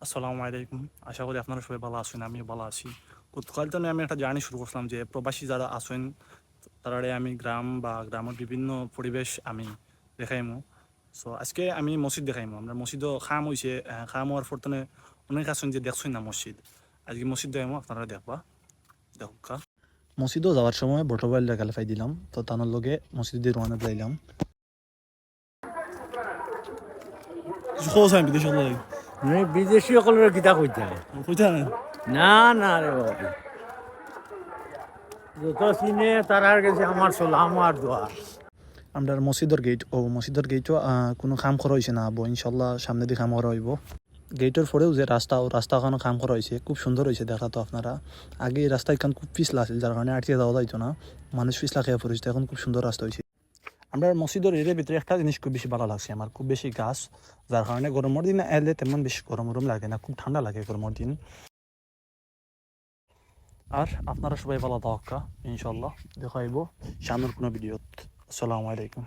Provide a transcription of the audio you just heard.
আসসালামু আলাইকুম। আশা করি আপনারা সবাই ভালো আছেন, আমিও ভালো আছি। গতকাল তো আমি একটা জার্নি শুরু করছিলাম যে প্রবাসী যারা আছেন তারা আমি গ্রাম বা গ্রামের বিভিন্ন পরিবেশ আমি দেখাইমু। সো আজকে আমি মসজিদ দেখাইমু। আমরা মসজিদও খাম হয়েছে, খাম হওয়ার পর তনে অনেক আছেন যে দেখছেন না মসজিদ। আজকে মসজিদ দেখাইমু, আপনারা দেখবা দেখা। মসজিদও যাওয়ার সময় বটবাইল গালিফাই দিলাম, তো তানোর লগে মসজিদে রওনা দিলাম। কিছু খোঁজ আমি বিদেশ বিদেশি সকলের কিতা কইতা কইতা না না রে বাবা যত চিনে তারার কাছে আমার সালাম আর দোয়া। আমরা মসজিদের গেটও কোনো কাম করা হয়েছে না আবো, ইনশাল্লাহ সামনে দিয়ে কাম করা হইব। গেটের পরেও যে রাস্তা ওখানে কাম করা হয়েছে, খুব সুন্দর হয়েছে দেখা। তো আপনারা আগে এই রাস্তা এখান খুব পিছলা আছিল, যার কারণে আটকে যাওয়া যাইতো না, মানুষ পিছলা খেয়ে পড়েছে। এখন খুব সুন্দর রাস্তা হয়েছে। আমরা মসজিদের এর ভিতরে একটা জিনিস খুব বেশি ভালো লাগছে আমার, খুব বেশি গাছ, যার কারণে গরমের দিন এলে তেমন বেশি গরম লাগে না, খুব ঠান্ডা লাগে গরমের দিন। আর আপনারা সবাই ভালো থাকা, ইনশাল্লাহ দেখাইব সামনের কোনো ভিডিও। আসসালামু আলাইকুম।